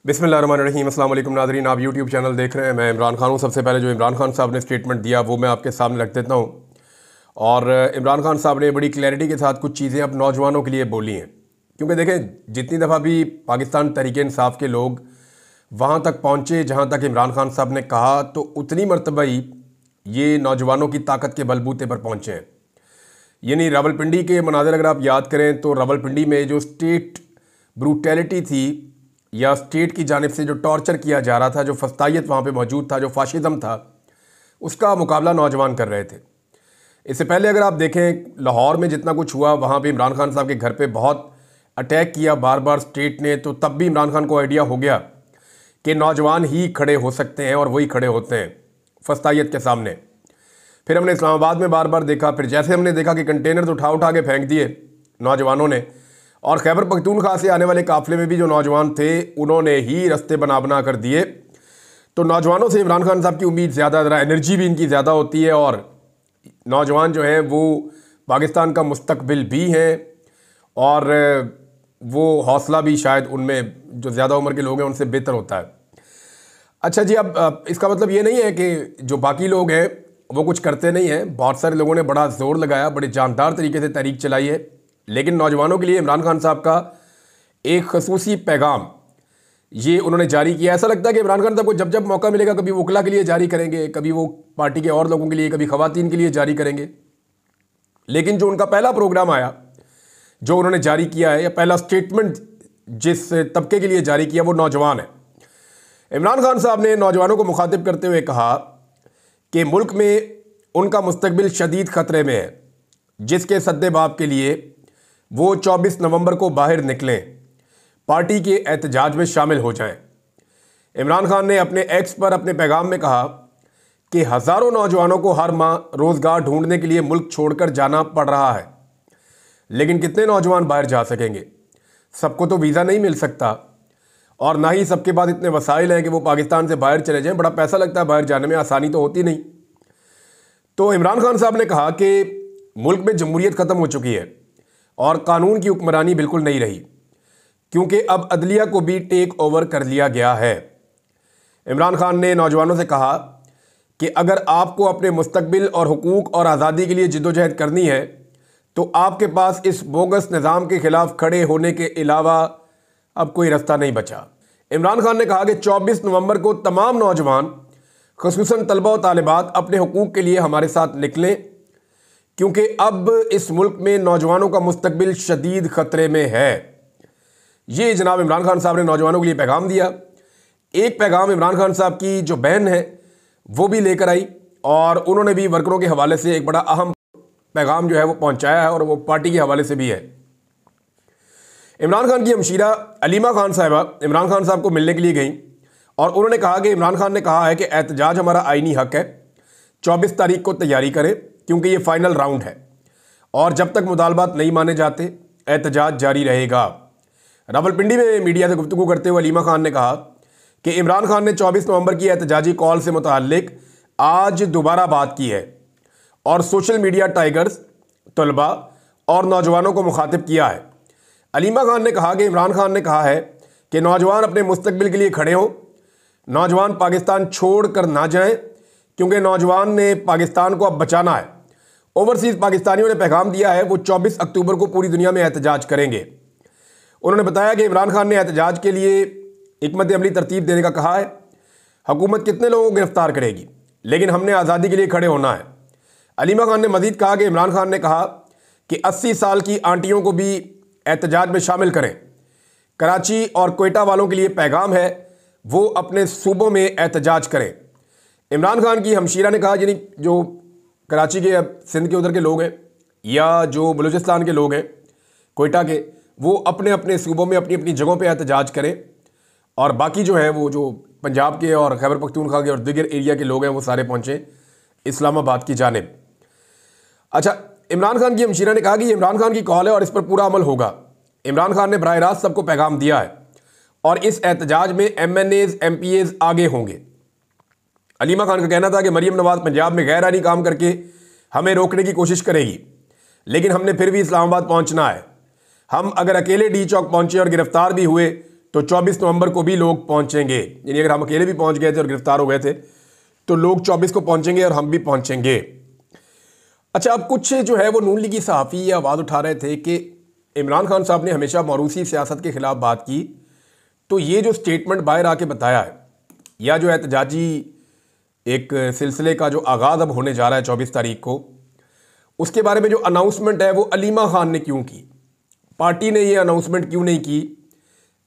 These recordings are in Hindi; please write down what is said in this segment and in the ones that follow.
बिस्मिल्लाहिर्रहमानिर्रहीम। अस्सलाम वालेकुम नाज़रीन, आप यूट्यूब चैनल देख रहे हैं। मैं इमरान खान हूँ। सबसे पहले जो इमरान खान साहब ने स्टेटमेंट दिया वो मैं आपके सामने रख देता हूँ। और इमरान खान साहब ने बड़ी क्लैरिटी के साथ कुछ चीज़ें अब नौजवानों के लिए बोली हैं, क्योंकि देखें जितनी दफ़ा भी पाकिस्तान तहरीक-ए-इंसाफ के लोग वहाँ तक पहुँचे जहाँ तक इमरान खान साहब ने कहा, तो उतनी मरतबा ही ये नौजवानों की ताकत के बलबूते पर पहुँचे हैं। यानी रावलपिंडी के मनाज़र अगर आप याद करें तो रावलपिंडी में जो स्टेट ब्रूटैलिटी थी या स्टेट की जानिब से जो टॉर्चर किया जा रहा था, जो फस्तायत वहाँ पे मौजूद था, जो फाशिज़म था, उसका मुकाबला नौजवान कर रहे थे। इससे पहले अगर आप देखें लाहौर में जितना कुछ हुआ, वहाँ पे इमरान खान साहब के घर पे बहुत अटैक किया बार बार स्टेट ने, तो तब भी इमरान खान को आइडिया हो गया कि नौजवान ही खड़े हो सकते हैं और वही खड़े होते हैं फस्तायत के सामने। फिर हमने इस्लामाबाद में बार बार देखा, फिर जैसे हमने देखा कि कंटेनर्स उठा उठा के फेंक दिए नौजवानों ने, और खैबर पख्तूनख्वा से आने वाले काफ़िले में भी जो नौजवान थे उन्होंने ही रास्ते बना बना कर दिए। तो नौजवानों से इमरान खान साहब की उम्मीद ज़्यादा, ज़रा एनर्जी भी इनकी ज़्यादा होती है, और नौजवान जो हैं वो पाकिस्तान का मुस्तकबिल भी हैं, और वो हौसला भी शायद उनमें जो ज़्यादा उम्र के लोग हैं उनसे बेहतर होता है। अच्छा जी, अब इसका मतलब ये नहीं है कि जो बाकी लोग हैं वो कुछ करते नहीं हैं। बहुत सारे लोगों ने बड़ा ज़ोर लगाया, बड़े जानदार तरीके से तहरीक चलाई है, लेकिन नौजवानों के लिए इमरान खान साहब का एक खसूसी पैगाम ये उन्होंने जारी किया। ऐसा लगता है कि इमरान खान साहब को जब जब मौका मिलेगा कभी वकला के लिए जारी करेंगे, कभी वो पार्टी के और लोगों के लिए, कभी ख़वातीन के लिए जारी करेंगे। लेकिन जो उनका पहला प्रोग्राम आया, जो उन्होंने जारी किया है, या पहला स्टेटमेंट जिस तबके के लिए जारी किया, वो नौजवान है। इमरान खान साहब ने नौजवानों को मुखातिब करते हुए कहा कि मुल्क में उनका मुस्तकबिल शदीद ख़तरे में है, जिसके सद्देबाब के लिए वो 24 नवंबर को बाहर निकलें, पार्टी के एहतजाज में शामिल हो जाएं। इमरान खान ने अपने एक्स पर अपने पैगाम में कहा कि हज़ारों नौजवानों को हर माह रोज़गार ढूंढने के लिए मुल्क छोड़कर जाना पड़ रहा है, लेकिन कितने नौजवान बाहर जा सकेंगे? सबको तो वीज़ा नहीं मिल सकता, और ना ही सबके पास इतने वसाइल हैं कि वो पाकिस्तान से बाहर चले जाएं। बड़ा पैसा लगता है बाहर जाने में, आसानी तो होती नहीं। तो इमरान खान साहब ने कहा कि मुल्क में जमहूरियत ख़त्म हो चुकी है और कानून की हुक्मरानी बिल्कुल नहीं रही, क्योंकि अब अदलिया को भी टेक ओवर कर लिया गया है। इमरान खान ने नौजवानों से कहा कि अगर आपको अपने मुस्तकबिल और हुकूक और आज़ादी के लिए जिद्दोजहद करनी है, तो आपके पास इस बोगस निज़ाम के ख़िलाफ़ खड़े होने के अलावा अब कोई रास्ता नहीं बचा। इमरान खान ने कहा कि 24 नवंबर को तमाम नौजवान, ख़ुसूसन तलबा और तालिबात, अपने हुकूक के लिए हमारे साथ निकलें, क्योंकि अब इस मुल्क में नौजवानों का मुस्तकबिल शदीद ख़तरे में है। ये जनाब इमरान खान साहब ने नौजवानों के लिए पैगाम दिया। एक पैगाम इमरान खान साहब की जो बहन है वो भी लेकर आई, और उन्होंने भी वर्करों के हवाले से एक बड़ा अहम पैगाम जो है वो पहुँचाया है, और वो पार्टी के हवाले से भी है। इमरान खान की हमशीरा अलीमा खान साहिबा इमरान खान साहब को मिलने के लिए गई, और उन्होंने कहा कि इमरान खान ने कहा है कि एहतजाज हमारा आईनी हक है, 24 तारीख को तैयारी करें, क्योंकि ये फाइनल राउंड है, और जब तक मुतालबात नहीं माने जाते एहतजाज जारी रहेगा। रावलपिंडी में मीडिया से गुफ्तगू करते हुए अलीमा खान ने कहा कि इमरान खान ने 24 नवंबर की एहतजाजी कॉल से मुताल्लिक आज दोबारा बात की है, और सोशल मीडिया टाइगर्स, तलबा और नौजवानों को मुखातिब किया है। अलीमा खान ने कहा कि इमरान खान ने कहा है कि नौजवान अपने मुस्तकबिल के लिए खड़े हों, नौजवान पाकिस्तान छोड़ कर ना जाएं, क्योंकि नौजवान ने पाकिस्तान को अब बचाना है। ओवरसीज़ पाकिस्तानियों ने पैगाम दिया है वो 24 अक्टूबर को पूरी दुनिया में एहतजाज करेंगे। उन्होंने बताया कि इमरान खान ने एहतजाज के लिए हिकमत अमली तरतीब देने का कहा है। हुकूमत कितने लोगों को गिरफ्तार करेगी, लेकिन हमने आज़ादी के लिए खड़े होना है। अलीमा खान ने मज़ीद कहा कि इमरान खान ने कहा कि 80 साल की आंटियों को भी एहतजाज में शामिल करें। कराची और कोयटा वालों के लिए पैगाम है वो अपने सूबों में एहतजाज करें। इमरान खान की हमशीरा ने कहा, यानी जो कराची के, सिंध के उधर के लोग हैं, या जो बलूचिस्तान के लोग हैं, कोयटा के, वो अपने अपने सूबों में अपनी अपनी जगहों पे एहतजाज करें, और बाकी जो है वो जो पंजाब के और खैबर पख्तूनख्वा के और दीगर एरिया के लोग हैं वो सारे पहुँचें इस्लामाबाद की जानिब। अच्छा, इमरान खान की हमशीरा ने कहा कि ये इमरान खान की कॉल है और इस पर पूरा अमल होगा। इमरान खान ने बराह रास्त सबको पैगाम दिया है, और इस एहतजाज में MNAs MPAs आगे होंगे। अलीमा खान का कहना था कि मरीम नवाज पंजाब में गैर आईनी काम करके हमें रोकने की कोशिश करेगी, लेकिन हमने फिर भी इस्लामाबाद पहुंचना है। हम अगर अकेले डी चौक पहुंचे और गिरफ्तार भी हुए तो 24 नवंबर को भी लोग पहुंचेंगे, यानी अगर हम अकेले भी पहुंच गए थे और गिरफ्तार हो गए थे तो लोग 24 को पहुंचेंगे और हम भी पहुंचेंगे। अच्छा, अब कुछ जो है वो नून लीगी सहाफ़ी ये आवाज़ उठा रहे थे कि इमरान खान साहब ने हमेशा मौरूसी सियासत के ख़िलाफ़ बात की, तो ये जो स्टेटमेंट बाहर आके बताया है या जो एहतजाजी एक सिलसिले का जो आगाज़ अब होने जा रहा है 24 तारीख को, उसके बारे में जो अनाउंसमेंट है वो अलीमा खान ने क्यों की? पार्टी ने ये अनाउंसमेंट क्यों नहीं की?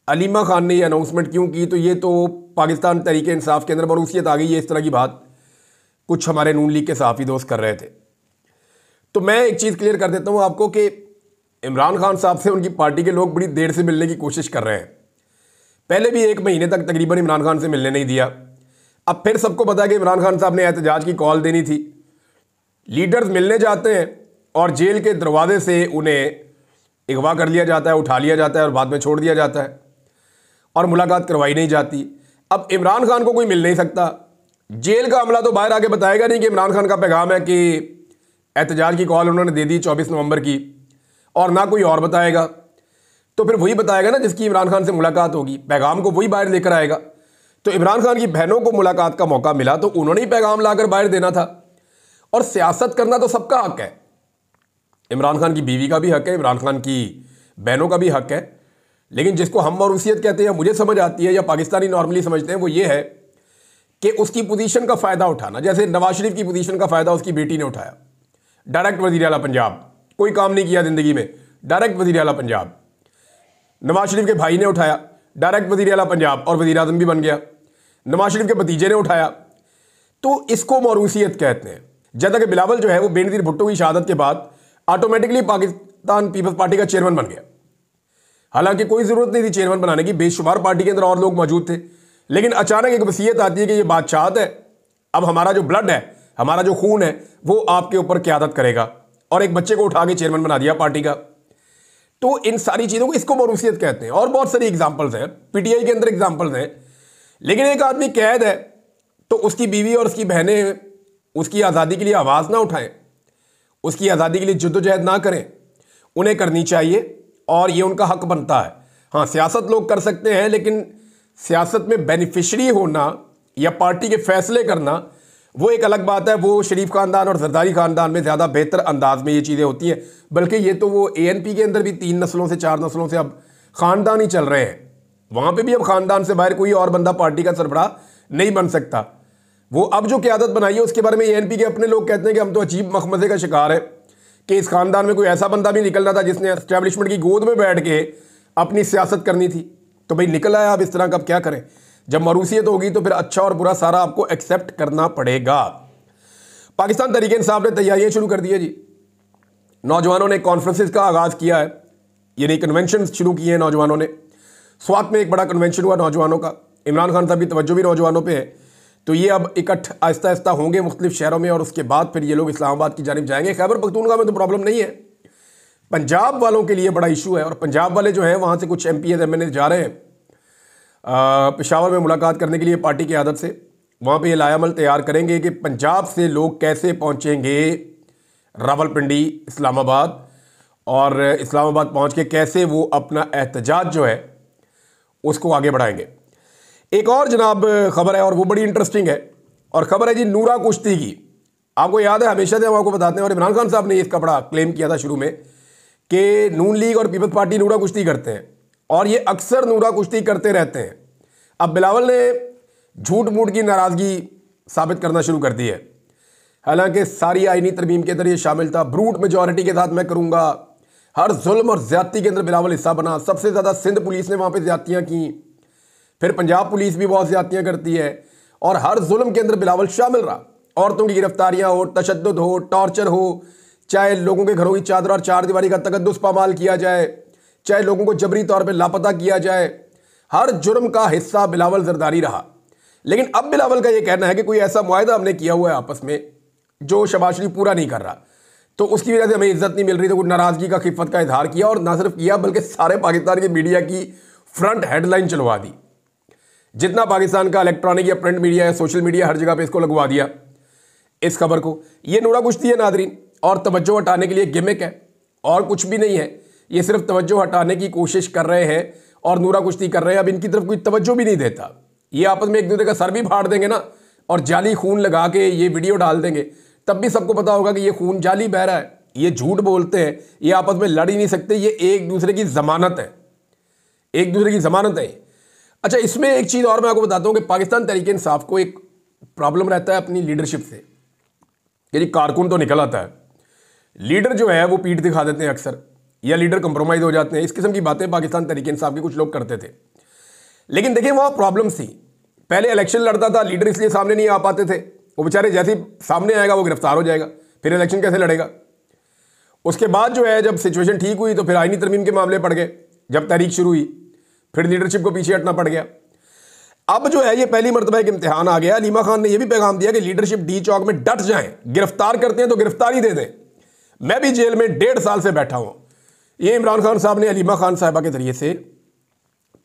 अलीमा खान ने ये अनाउंसमेंट क्यों की? तो ये तो पाकिस्तान तहरीक इंसाफ के अंदर मरूसियत आ गई है, इस तरह की बात कुछ हमारे नून लीग के सहाफ़ी दोस्त कर रहे थे। तो मैं एक चीज़ क्लियर कर देता हूँ आपको कि इमरान खान साहब से उनकी पार्टी के लोग बड़ी देर से मिलने की कोशिश कर रहे हैं। पहले भी 1 महीने तक तकरीबन इमरान खान से मिलने नहीं दिया। अब फिर सबको पता है कि इमरान खान साहब ने एहतजाज की कॉल देनी थी। लीडर्स मिलने जाते हैं और जेल के दरवाजे से उन्हें अगवा कर लिया जाता है, उठा लिया जाता है और बाद में छोड़ दिया जाता है और मुलाकात करवाई नहीं जाती। अब इमरान खान को कोई मिल नहीं सकता। जेल का अमला तो बाहर आके बताएगा नहीं कि इमरान खान का पैगाम है कि एहतजाज की कॉल उन्होंने दे दी 24 नवंबर की, और ना कोई और बताएगा। तो फिर वही बताएगा ना जिसकी इमरान खान से मुलाकात होगी, पैगाम को वही बाहर लेकर आएगा। तो इमरान खान की बहनों को मुलाकात का मौका मिला तो उन्होंने ही पैगाम लाकर बाहर देना था। और सियासत करना तो सबका हक है, इमरान खान की बीवी का भी हक है, इमरान खान की बहनों का भी हक है। लेकिन जिसको हम मौरूसियत कहते हैं, मुझे समझ आती है या पाकिस्तानी नॉर्मली समझते हैं, वो ये है कि उसकी पोजीशन का फ़ायदा उठाना। जैसे नवाज शरीफ की पोजीशन का फ़ायदा उसकी बेटी ने उठाया, डायरेक्ट वज़ीर आला पंजाब, कोई काम नहीं किया ज़िंदगी में, डायरेक्ट वज़ीर आला पंजाब। नवाज शरीफ के भाई ने उठाया, डायरेक्ट वज़ीर आला पंजाब और वज़ीर आज़म भी बन गया। नवाज शरीफ के भतीजे ने उठाया, तो इसको मौरूसियत कहते हैं। जब तक बिलावल जो है वो बेनज़ीर भुट्टो की शहादत के बाद ऑटोमेटिकली पाकिस्तान पीपल्स पार्टी का चेयरमैन बन गया। हालांकि कोई ज़रूरत नहीं थी चेयरमैन बनाने की, बेशुमार पार्टी के अंदर और लोग मौजूद थे। लेकिन अचानक एक वसीयत आती है कि ये बादशाहत है, अब हमारा जो ब्लड है, हमारा जो खून है, वो आपके ऊपर क़यादत करेगा, और एक बच्चे को उठा के चेयरमैन बना दिया पार्टी का। तो इन सारी चीज़ों को इसको मौरूसियत कहते हैं। और बहुत सारी एग्जाम्पल्स हैं, पीटीआई के अंदर एग्जाम्पल्स हैं। लेकिन एक आदमी कैद है तो उसकी बीवी और उसकी बहनें उसकी आज़ादी के लिए आवाज़ ना उठाएं, उसकी आज़ादी के लिए जद्दोजहद ना करें? उन्हें करनी चाहिए और ये उनका हक बनता है। हाँ, सियासत लोग कर सकते हैं, लेकिन सियासत में बेनिफिशरी होना या पार्टी के फैसले करना वो एक अलग बात है। वो शरीफ ख़ानदान और जरदारी ख़ानदान में ज़्यादा बेहतर अंदाज में ये चीज़ें होती हैं। बल्कि ये तो वो एएनपी के अंदर भी 3 नस्लों से 4 नस्लों से अब ख़ानदान ही चल रहे हैं। वहाँ पे भी अब ख़ानदान से बाहर कोई और बंदा पार्टी का सरबराह नहीं बन सकता। वो अब जो क़यादत बनाई है उसके बारे में एएनपी के अपने लोग कहते हैं कि हम तो अजीब मखमजे का शिकार है कि इस ख़ानदान में कोई ऐसा बंदा भी निकलना था जिसने एस्टैब्लिशमेंट की गोद में बैठ के अपनी सियासत करनी थी। तो भाई निकल आया, अब इस तरह का अब क्या करें? जब मरूसियत होगी तो फिर अच्छा और बुरा सारा आपको एक्सेप्ट करना पड़ेगा। पाकिस्तान तहरीक इंसाफ ने तैयारियां शुरू कर दी है जी। नौजवानों ने कॉन्फ्रेंसेस का आगाज़ किया है, यानी कन्वेंशन शुरू किए हैं नौजवानों ने। स्वात में एक बड़ा कन्वेंशन हुआ नौजवानों का, इमरान खान साहब की तवज्जो भी नौजवानों पे है। तो ये अब इकट्ठ आहिस्ता आहिस्ता होंगे मुख्तलिफ शहरों में और उसके बाद फिर ये लोग इस्लामाबाद की जानिब जाएंगे। खैबर पख्तूनख्वा में तो प्रॉब्लम नहीं है, पंजाब वालों के लिए बड़ा इशू है। और पंजाब वाले जो हैं वहाँ से कुछ MPs MNAs जा रहे हैं पेशावर में मुलाकात करने के लिए पार्टी की आदत से। वहाँ पे ये लायामल तैयार करेंगे कि पंजाब से लोग कैसे पहुँचेंगे रावलपिंडी, इस्लामाबाद, और इस्लामाबाद पहुँच के कैसे वो अपना एहतजाज जो है उसको आगे बढ़ाएंगे। एक और जनाब ख़बर है और वो बड़ी इंटरेस्टिंग है, और ख़बर है जी नूरा कुश्ती की। आपको याद है, हमेशा से हम आपको बताते हैं, और इमरान खान साहब ने इसका बड़ा क्लेम किया था शुरू में कि नून लीग और पीपल्स पार्टी नूरा कुश्ती करते हैं, और ये अक्सर नूरा कुश्ती करते रहते हैं। अब बिलावल ने झूठ मूठ की नाराज़गी साबित करना शुरू कर दी है। हालांकि सारी आईनी तरमीम के अंदर ये शामिल था, ब्रूट मेजॉरिटी के साथ मैं करूँगा। हर जुल्म और ज़्यादती के अंदर बिलावल हिस्सा बना। सबसे ज़्यादा सिंध पुलिस ने वहाँ पर ज़्यादतियाँ की, फिर पंजाब पुलिस भी बहुत ज़्यादतियाँ करती है, और हर जुल्म के अंदर बिलावल शामिल रहा। औरतों की गिरफ्तारियाँ हो, तशद्दुद हो, टॉर्चर हो, चाहे लोगों के घरों की चादर और चारदीवारी का तकद्दुस पामाल किया जाए, चाहे लोगों को जबरी तौर पे लापता किया जाए, हर जुर्म का हिस्सा बिलावल जरदारी रहा। लेकिन अब बिलावल का ये कहना है कि कोई ऐसा मुआहदा हमने किया हुआ है आपस में जो शहबाज शरीफ पूरा नहीं कर रहा, तो उसकी वजह से हमें इज्जत नहीं मिल रही। तो कुछ नाराज़गी का खिफत का इजहार किया, और ना सिर्फ किया बल्कि सारे पाकिस्तान की मीडिया की फ्रंट हेडलाइन चलवा दी। जितना पाकिस्तान का इलेक्ट्रॉनिक या प्रिंट मीडिया या सोशल मीडिया, हर जगह पे इसको लगवा दिया इस खबर को। ये नूरा कुश्ती है नादरीन, और तवज्जो हटाने के लिए गिमिक है और कुछ भी नहीं है। ये सिर्फ तवज्जो हटाने की कोशिश कर रहे हैं और नूरा कुश्ती कर रहे हैं, अब इनकी तरफ कोई तवज्जो भी नहीं देता। ये आपस में एक दूसरे का सर भी फाड़ देंगे ना और जाली खून लगा के ये वीडियो डाल देंगे, तब भी सबको पता होगा कि ये खून जाली बह रहा है, ये झूठ बोलते हैं, ये आपस में लड़ ही नहीं सकते, ये एक दूसरे की जमानत है, एक दूसरे की जमानत है। अच्छा, इसमें एक चीज़ और मैं आपको बताता हूँ कि पाकिस्तान तहरीक इंसाफ को एक प्रॉब्लम रहता है अपनी लीडरशिप से। यानी कारकुन तो निकल आता है, लीडर जो है वो पीठ दिखा देते हैं अक्सर, या लीडर कंप्रोमाइज हो जाते हैं। इस किस्म की बातें पाकिस्तान तहरीक इंसाफ के कुछ लोग करते थे। लेकिन देखिए वहाँ प्रॉब्लम्स थी। पहले इलेक्शन लड़ता था लीडर, इसलिए सामने नहीं आ पाते थे, वो बेचारे जैसे ही सामने आएगा वो गिरफ्तार हो जाएगा, फिर इलेक्शन कैसे लड़ेगा। उसके बाद जो है जब सिचुएशन ठीक हुई तो फिर आईनी तरमीम के मामले पड़ गए, जब तहरीक शुरू हुई फिर लीडरशिप को पीछे हटना पड़ गया। अब जो है ये पहली मरतबा एक इम्तिहान आ गया। अलीमा खान ने यह भी पैगाम दिया कि लीडरशिप डी चौक में डट जाएं, गिरफ्तार करते हैं तो गिरफ्तारी दे दें, मैं भी जेल में 1.5 साल से बैठा हूं। ये इमरान खान साहब ने अलीमा खान साहिबा के जरिए से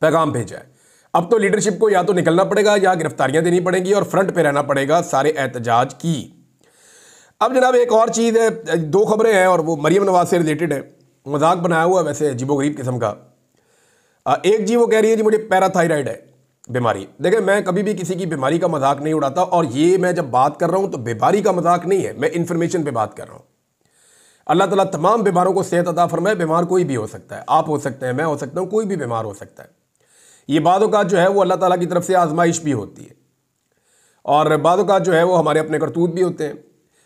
पैगाम भेजा है। अब तो लीडरशिप को या तो निकलना पड़ेगा या गिरफ्तारियां देनी पड़ेंगी और फ्रंट पे रहना पड़ेगा सारे एहतजाज की। अब जनाब एक और चीज़ है, 2 खबरें हैं और वो मरीम नवाज से रिलेटेड है। मजाक बनाया हुआ वैसे अजीबोगरीब किस्म का। एक जी वो कह रही है जी मुझे पैराथायराइड है बीमारी। देखिए मैं कभी भी किसी की बीमारी का मजाक नहीं उड़ाता, और ये मैं जब बात कर रहा हूं तो बीमारी का मजाक नहीं है, मैं इन्फॉर्मेशन पे बात कर रहा हूं। अल्लाह ताला तमाम बीमारों को सेहत अता फरमाए। बीमार कोई भी हो सकता है, आप हो सकते हैं, मैं हो सकता हूं, कोई भी बीमार हो सकता है। ये बाद औक़ात जो है वो अल्लाह ताला की तरफ से आजमाइश भी होती है, और बाद औक़ात जो है वो हमारे अपने करतूत भी होते हैं।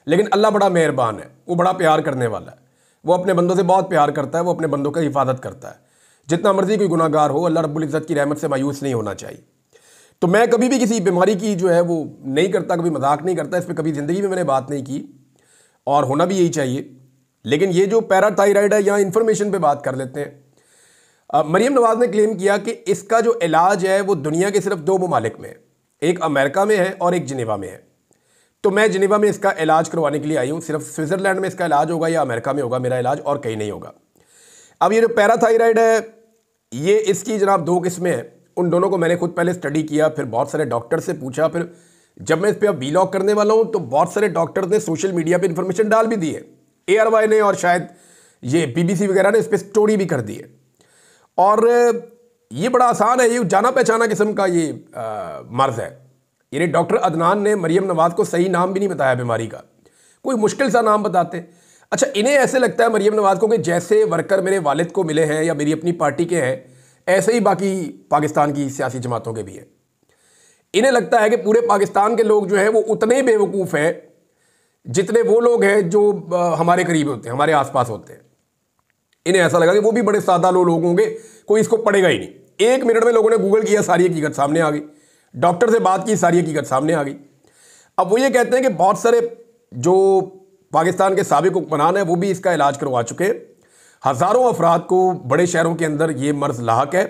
लेकिन अल्लाह बड़ा मेहरबान है, वो बड़ा प्यार करने वाला है, वो अपने बंदों से बहुत प्यार करता है, वो अपने बंदों की हिफाजत करता है। जितना मर्जी कोई गुनाहगार हो, अल्लाह रब्बुल इज़्ज़त की रहमत से मायूस नहीं होना चाहिए। तो मैं कभी भी किसी बीमारी की जो है वो नहीं करता, कभी मजाक नहीं करता, इस पर कभी ज़िंदगी में मैंने बात नहीं की, और होना भी यही चाहिए। लेकिन ये जो पैराथायराइड है, यहाँ इन्फॉर्मेशन पे बात कर लेते हैं। मरीम नवाज ने क्लेम किया कि इसका जो इलाज है वो दुनिया के सिर्फ 2 ममालिक में है, एक अमेरिका में है और एक जिनेवा में है। तो मैं जिनेवा में इसका इलाज करवाने के लिए आई हूँ। सिर्फ स्विट्ज़रलैंड में इसका इलाज होगा या अमेरिका में होगा मेरा इलाज, और कहीं नहीं होगा। अब ये जो पैराथायराइड है, ये इसकी जनाब 2 किस्में हैं। उन दोनों को मैंने खुद पहले स्टडी किया, फिर बहुत सारे डॉक्टर से पूछा, फिर जब मैं इस पर अब वीलॉग करने वाला हूँ तो बहुत सारे डॉक्टर ने सोशल मीडिया पे इन्फॉर्मेशन डाल भी दी है। ARY ने और शायद ये BBC वगैरह ने इस पर स्टोरी भी कर दी है। और ये बड़ा आसान है, ये जाना पहचाना किस्म का ये मर्ज है। यानी डॉक्टर अदनान ने मरीम नवाज को सही नाम भी नहीं बताया बीमारी का, कोई मुश्किल सा नाम बताते। अच्छा, इन्हें ऐसे लगता है मरीम नवाज को कि जैसे वर्कर मेरे वालिद को मिले हैं या मेरी अपनी पार्टी के हैं, ऐसे ही बाकी पाकिस्तान की सियासी जमातों के भी हैं। इन्हें लगता है कि पूरे पाकिस्तान के लोग जो हैं वो उतने ही बेवकूफ़ हैं जितने वो लोग हैं जो हमारे करीब होते हैं, हमारे आसपास होते हैं। इन्हें ऐसा लगा कि वो भी बड़े सादा लोग होंगे, कोई इसको पढ़ेगा ही नहीं। 1 मिनट में लोगों ने गूगल किया, सारी हकीकत सामने आ गई, डॉक्टर से बात की, सारी हकीकत सामने आ गई। अब वो ये कहते हैं कि बहुत सारे जो पाकिस्तान के साबिक हुक्मरान हैं वो भी इसका इलाज करवा चुके। हज़ारों अफराद को बड़े शहरों के अंदर ये मर्ज लाहक है।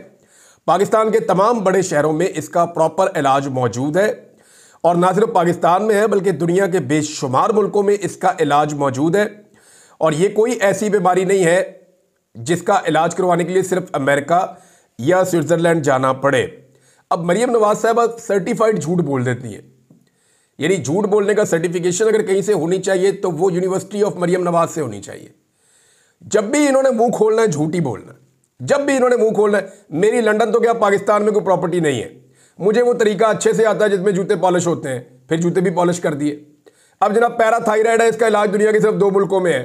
पाकिस्तान के तमाम बड़े शहरों में इसका प्रॉपर इलाज मौजूद है, और ना सिर्फ पाकिस्तान में है बल्कि दुनिया के बेशुमार मुल्कों में इसका इलाज मौजूद है। और ये कोई ऐसी बीमारी नहीं है जिसका इलाज करवाने के लिए सिर्फ अमेरिका या स्विट्ज़रलैंड जाना पड़े। अब मरीम नवाज साहबा सर्टिफाइड झूठ बोल देती है, यानी झूठ बोलने का सर्टिफिकेशन अगर कहीं से होनी चाहिए तो वो यूनिवर्सिटी ऑफ मरीम नवाज से होनी चाहिए। जब भी इन्होंने मुंह खोलना है झूठ ही बोलना है, जब भी इन्होंने मुंह खोलना है। मेरी लंदन तो क्या पाकिस्तान में कोई प्रॉपर्टी नहीं है, मुझे वो तरीका अच्छे से आता है जिसमें जूते पॉलिश होते हैं, फिर जूते भी पॉलिश कर दिए। अब जनाब पैराथायराइड है, इसका इलाज दुनिया के सिर्फ 2 मुल्कों में है।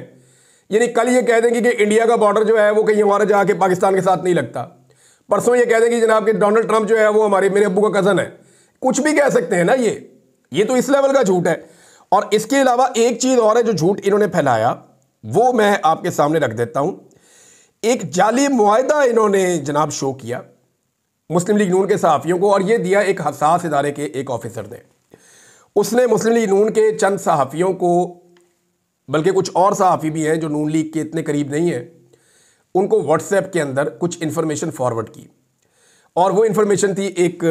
यानी कल ये कह देंगे कि इंडिया का बॉर्डर जो है वो कहीं हमारा जाके पाकिस्तान के साथ नहीं लगता, परसों ये कह देंगे जनाब कि डोनाल्ड ट्रंप जो है वो मेरे अब्बू का कज़न है। कुछ भी कह सकते हैं ना, ये तो इस लेवल का झूठ है। और इसके अलावा एक चीज़ और है जो झूठ इन्होंने फैलाया, वो मैं आपके सामने रख देता हूं। एक जाली मुआहदा इन्होंने जनाब शो किया मुस्लिम लीग नून के सहाफ़ियों को, और ये दिया एक हसास इदारे के एक ऑफिसर ने। उसने मुस्लिम लीग नून के चंद सहाफ़ियों को, बल्कि कुछ और सहाफ़ी भी हैं जो नून लीग के इतने करीब नहीं है, उनको व्हाट्सएप के अंदर कुछ इन्फॉर्मेशन फॉरवर्ड की। और वो इन्फॉर्मेशन थी एक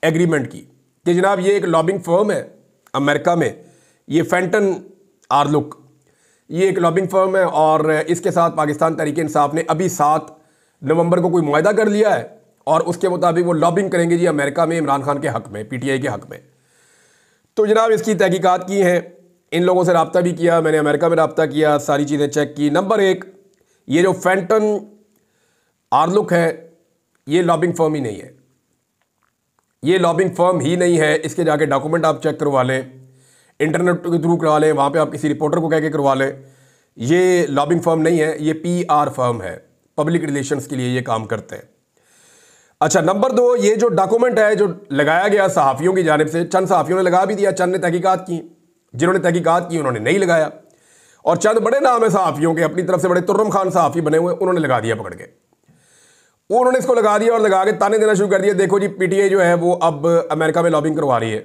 एग्रीमेंट की कि जनाब ये एक लॉबिंग फर्म है अमेरिका में, ये फेंटन आर्लुक, ये एक लॉबिंग फर्म है, और इसके साथ पाकिस्तान तहरीक इंसाफ ने अभी 7 नवंबर को कोई मुआहदा कर लिया है, और उसके मुताबिक वो लॉबिंग करेंगे जी अमेरिका में इमरान खान के हक़ में, PTI के हक़ में। तो जनाब इसकी तहकीकात की हैं, इन लोगों से रब्ता भी किया, मैंने अमेरिका में रब्ता किया, सारी चीज़ें चेक की। नंबर 1, ये जो फेंटन आर्लुक है ये लॉबिंग फर्म ही नहीं है, ये लॉबिंग फर्म ही नहीं है। इसके जाके डॉक्यूमेंट आप चेक करवा लें, इंटरनेट के थ्रू करवा लें, वहाँ पे आप किसी रिपोर्टर को कह के करवा लें। ये लॉबिंग फर्म नहीं है, ये PR फर्म है, पब्लिक रिलेशंस के लिए ये काम करते हैं। अच्छा, नंबर 2, ये जो डॉक्यूमेंट है जो लगाया गया सहाफ़ियों की जानिब से, चंद सहाफ़ियों ने लगा भी दिया, चंद ने तहकीकात की, जिन्होंने तहकीकात की उन्होंने नहीं लगाया, और चंद बड़े नाम है सहाफ़ियों के अपनी तरफ से, बड़े तुर्रम खान सहाफ़ी बने हुए, उन्होंने लगा दिया पकड़ के, उन्होंने इसको लगा दिया और लगा के ताने देना शुरू कर दिया, देखो जी PTI जो है वो अब अमेरिका में लॉबिंग करवा रही है।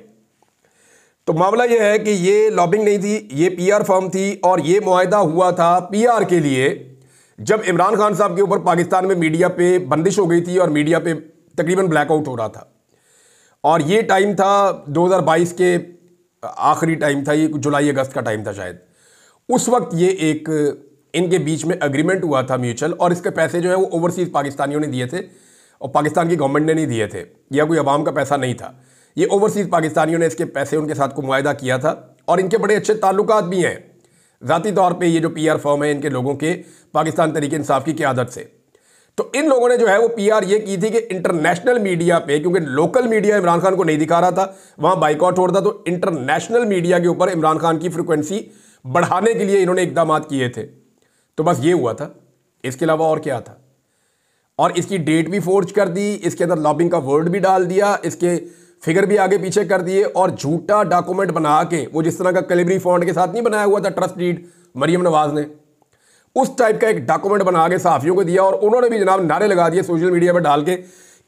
तो मामला ये है कि ये लॉबिंग नहीं थी, ये PR फर्म थी, और ये मुआहदा हुआ था PR के लिए जब इमरान खान साहब के ऊपर पाकिस्तान में मीडिया पे बंदिश हो गई थी और मीडिया पे तकरीबन ब्लैकआउट हो रहा था। और ये टाइम था 2022 के आखिरी टाइम था, ये जुलाई अगस्त का टाइम था शायद। उस वक्त ये एक इनके बीच में एग्रीमेंट हुआ था म्यूचुअल, और इसके पैसे जो है वो ओवरसीज़ पाकिस्तानियों ने दिए थे और पाकिस्तान की गवर्नमेंट ने नहीं दिए थे, या कोई अवाम का पैसा नहीं था, ये ओवरसीज़ पाकिस्तानियों ने इसके पैसे उनके साथ को मुआहदा किया था। और इनके बड़े अच्छे ताल्लुकात भी हैं ज़ाती तौर पे, ये जो PR फर्म है इनके लोगों के पाकिस्तान तहरीक इंसाफ की क़यादत से। तो इन लोगों ने जो है वो PR ये की थी कि इंटरनेशनल मीडिया पे, क्योंकि लोकल मीडिया इमरान खान को नहीं दिखा रहा था, वहाँ बाइकआउट हो रहा था, तो इंटरनेशनल मीडिया के ऊपर इमरान खान की फ्रिक्वेंसी बढ़ाने के लिए इन्होंने इकदाम किए थे। तो बस ये हुआ था, इसके अलावा और क्या था। और इसकी डेट भी फोर्ज कर दी, इसके अंदर लॉबिंग का वर्ड भी डाल दिया, इसके फिगर भी आगे पीछे कर दिए, और झूठा डॉक्यूमेंट बना के, वो जिस तरह का कैलिब्री फॉन्ट के साथ नहीं बनाया हुआ था ट्रस्ट डीड मरियम नवाज ने, उस टाइप का एक डॉक्यूमेंट बना के सहाफ़ियों को दिया। और उन्होंने भी जनाब नारे लगा दिए सोशल मीडिया पर डाल के,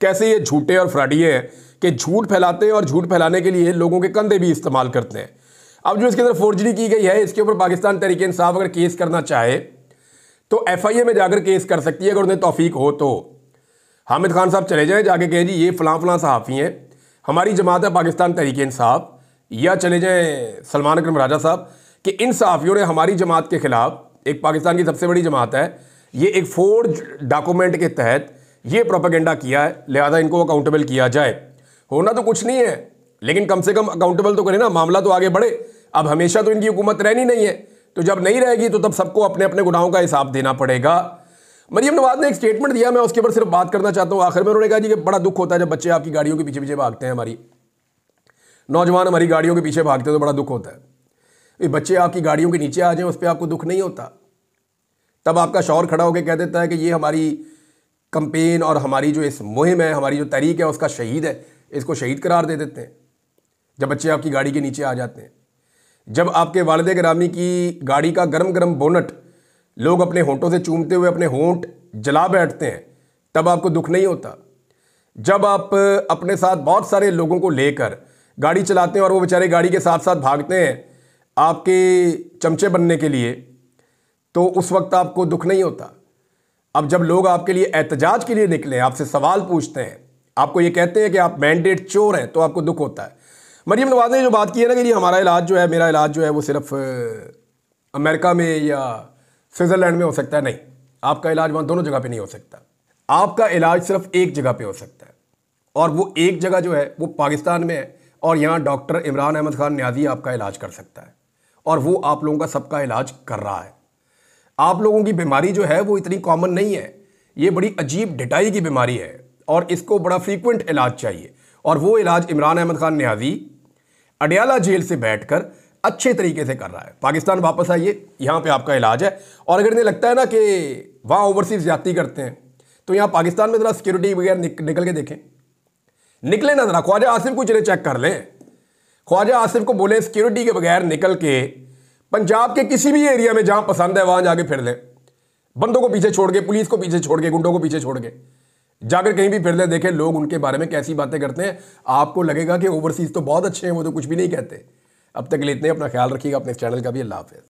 कैसे ये झूठे और फ्रॉडिये हैं कि झूठ फैलाते हैं और झूठ फैलाने के लिए लोगों के कंधे भी इस्तेमाल करते हैं। अब जो इसके अंदर फोर्जरी की गई है, इसके ऊपर पाकिस्तान तहरीक इंसाफ अगर केस करना चाहे तो FIA में जाकर केस कर सकती है, अगर उन्हें तौफीक हो तो। हामिद खान साहब चले जाएं, जाके कहें जी ये फ़लाँ फ़लाँ सहाफ़ी हैं, हमारी जमात है पाकिस्तान तहरीक इंसाफ, या चले जाएं सलमान अकरम राजा साहब कि इन सहाफ़ियों ने हमारी जमात के ख़िलाफ़, एक पाकिस्तान की सबसे बड़ी जमात है, ये एक फोर्ज डॉक्यूमेंट के तहत ये प्रोपेगेंडा किया है, लिहाजा इनको अकाउंटेबल किया जाए। होना तो कुछ नहीं है, लेकिन कम से कम अकाउंटेबल तो करें ना, मामला तो आगे बढ़े। अब हमेशा तो इनकी हुकूमत रहनी नहीं है, तो जब नहीं रहेगी तो तब सबको अपने अपने गुनाहों का हिसाब देना पड़ेगा। मरियम नवाज ने एक स्टेटमेंट दिया, मैं उसके ऊपर सिर्फ बात करना चाहता हूँ। आखिर में उन्होंने कहा जी कि बड़ा दुख होता है जब बच्चे आपकी गाड़ियों के पीछे पीछे भागते हैं, हमारी नौजवान हमारी गाड़ियों के पीछे भागते हैं तो बड़ा दुख होता है। ये बच्चे आपकी गाड़ियों के नीचे आ जाएं, उस पर आपको दुख नहीं होता? तब आपका शौहर खड़ा होकर कह देता है कि ये हमारी कंपेन और हमारी जो इस मुहिम है, हमारी जो तहरीक है उसका शहीद है, इसको शहीद करार दे देते हैं जब बच्चे आपकी गाड़ी के नीचे आ जाते हैं। जब आपके वालिद गिरामी की गाड़ी का गरम गरम बोनट लोग अपने होंठों से चूमते हुए अपने होंठ जला बैठते हैं, तब आपको दुख नहीं होता? जब आप अपने साथ बहुत सारे लोगों को लेकर गाड़ी चलाते हैं और वो बेचारे गाड़ी के साथ साथ भागते हैं आपके चमचे बनने के लिए, तो उस वक्त आपको दुख नहीं होता? अब जब लोग आपके लिए एहतजाज के लिए निकले, आपसे सवाल पूछते हैं, आपको ये कहते हैं कि आप मैंडेट चोर हैं, तो आपको दुख होता है। मरियम नवाज ने जो बात की है ना कि जी हमारा इलाज जो है, मेरा इलाज जो है वो सिर्फ अमेरिका में या स्विट्ज़रलैंड में हो सकता है, नहीं, आपका इलाज वहाँ दोनों जगह पे नहीं हो सकता। आपका इलाज सिर्फ एक जगह पे हो सकता है, और वो एक जगह जो है वो पाकिस्तान में है, और यहाँ डॉक्टर इमरान अहमद खान न्याजी आपका इलाज कर सकता है, और वो आप लोगों का सबका इलाज कर रहा है। आप लोगों की बीमारी जो है वो इतनी कॉमन नहीं है, ये बड़ी अजीब ढिटाई की बीमारी है, और इसको बड़ा फ्रीक्वेंट इलाज चाहिए, और वो इलाज इमरान अहमद खान न्याजी अडयाला जेल से बैठकर अच्छे तरीके से कर रहा है। पाकिस्तान वापस आइए, यहाँ पे आपका इलाज है। और अगर इन्हें लगता है ना कि वहाँ ओवरसीज ज्यादती करते हैं, तो यहाँ पाकिस्तान में ज़रा सिक्योरिटी वगैरह निकल के देखें, निकले ना ज़रा, ख्वाजा आसिफ को चले चेक कर लें, ख्वाजा आसिफ को बोले सिक्योरिटी के बगैर निकल के पंजाब के किसी भी एरिया में जहाँ पसंद है वहाँ जाके फिर लें, बंदों को पीछे छोड़ के, पुलिस को पीछे छोड़ के, गुंडों को पीछे छोड़ के जाकर कहीं भी फिर ले, देखें लोग उनके बारे में कैसी बातें करते हैं। आपको लगेगा कि ओवरसीज तो बहुत अच्छे हैं, वो तो कुछ भी नहीं कहते। अब तक के लिए इतने, अपना ख्याल रखिएगा, अपने चैनल का भी। अल्लाह हाफ़िज़।